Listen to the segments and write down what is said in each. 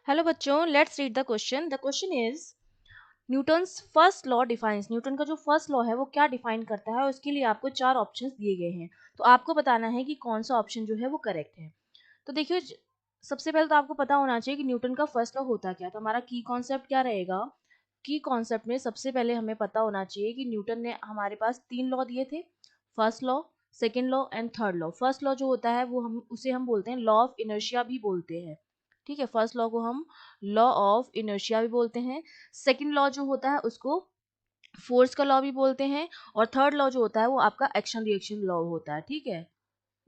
Hello बच्चों, let's read the question. The question is Newton's first law defines. Newton का जो first law है वो क्या डिफाइन करता है, उसके लिए आपको चार ऑप्शंस दिए गए हैं। तो आपको बताना है कि कौन सा ऑप्शन जो है वो करेक्ट है। तो देखिए, सबसे पहले तो आपको पता होना चाहिए कि न्यूटन का फर्स्ट लॉ होता क्या। तो हमारा की कॉन्सेप्ट क्या रहेगा। की कॉन्सेप्ट में सबसे पहले हमें पता होना चाहिए कि न्यूटन ने हमारे पास तीन लॉ दिए थे, first law, second law and third law. First law जो होता है वो हम बोलते हैं लॉ ऑफ इनर्शिया भी बोलते हैं। ठीक है, फर्स्ट लॉ को हम लॉ ऑफ इनर्शिया भी बोलते हैं। सेकेंड लॉ जो होता है उसको फोर्स का लॉ भी बोलते हैं। और थर्ड लॉ जो होता है वो आपका एक्शन रिएक्शन लॉ होता है। ठीक है,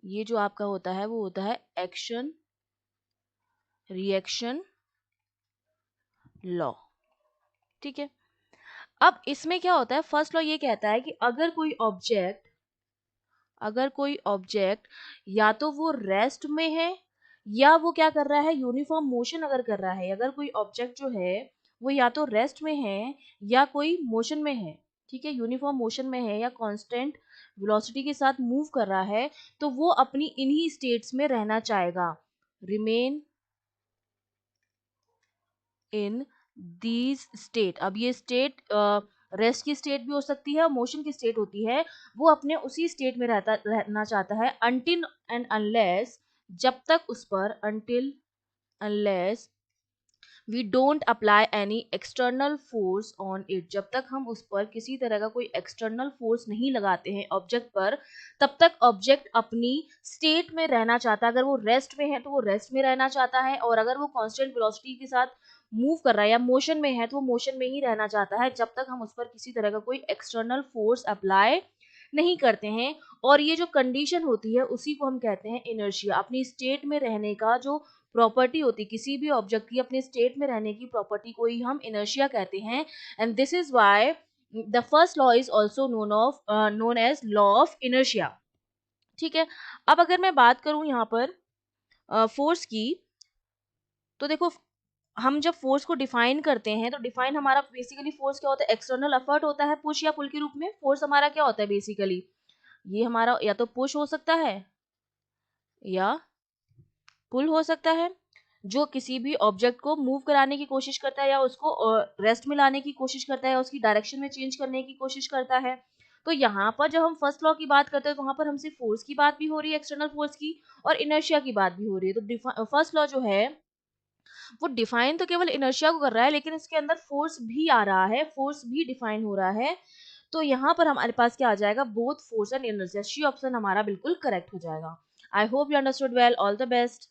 ये जो आपका होता है वो होता है एक्शन रिएक्शन लॉ। ठीक है, अब इसमें क्या होता है, फर्स्ट लॉ ये कहता है कि अगर कोई ऑब्जेक्ट या तो वो रेस्ट में है या वो क्या कर रहा है, यूनिफॉर्म मोशन अगर कर रहा है। अगर कोई ऑब्जेक्ट जो है वो या तो रेस्ट में है या कोई मोशन में है, ठीक है, यूनिफॉर्म मोशन में है या कांस्टेंट वेलोसिटी के साथ मूव कर रहा है, तो वो अपनी इन्हीं स्टेट्स में रहना चाहेगा, रिमेन इन दीज स्टेट। अब ये स्टेट रेस्ट की स्टेट भी हो सकती है और मोशन की स्टेट होती है। वो अपने उसी स्टेट में रहना चाहता है अनटिल एंड अनलेस, जब तक उस पर until unless we don't apply any external force on it. जब तक हम उस पर किसी तरह का कोई एक्सटर्नल फोर्स नहीं लगाते हैं ऑब्जेक्ट पर, तब तक ऑब्जेक्ट अपनी स्टेट में रहना चाहता है। अगर वो रेस्ट में है तो वो रेस्ट में रहना चाहता है, और अगर वो कांस्टेंट वेलोसिटी के साथ मूव कर रहा है या मोशन में है तो वो मोशन में ही रहना चाहता है, जब तक हम उस पर किसी तरह का कोई एक्सटर्नल फोर्स अप्लाई नहीं करते हैं। और ये जो कंडीशन होती है उसी को हम कहते हैं इनर्शिया। अपनी स्टेट में रहने का जो प्रॉपर्टी होती है किसी भी ऑब्जेक्ट की, अपने स्टेट में रहने की प्रॉपर्टी को ही हम इनर्शिया कहते हैं। And this is why the first law is also known as law of inertia. ठीक है, अब अगर मैं बात करूं यहाँ पर फोर्स की, तो देखो, हम जब फोर्स को डिफाइन करते हैं तो डिफाइन हमारा बेसिकली फोर्स क्या होता है, एक्सटर्नल एफर्ट होता है पुश या पुल के रूप में। फोर्स हमारा क्या होता है बेसिकली, ये हमारा या तो पुश हो सकता है या पुल हो सकता है, जो किसी भी ऑब्जेक्ट को मूव कराने की कोशिश करता है या उसको रेस्ट में लाने की कोशिश करता है या उसकी डायरेक्शन में चेंज करने की कोशिश करता है। तो यहाँ पर जब हम फर्स्ट लॉ की बात करते हैं तो वहां पर हमसे फोर्स की बात भी हो रही है, एक्सटर्नल फोर्स की, और इनर्शिया की बात भी हो रही है। तो फर्स्ट लॉ जो है वो डिफाइन तो केवल इनर्शिया को कर रहा है, लेकिन इसके अंदर फोर्स भी आ रहा है, फोर्स भी डिफाइन हो रहा है। तो यहाँ पर हमारे पास क्या आ जाएगा, both force and inertia. C option हमारा बिल्कुल करेक्ट हो जाएगा। I hope you understood well. All the best.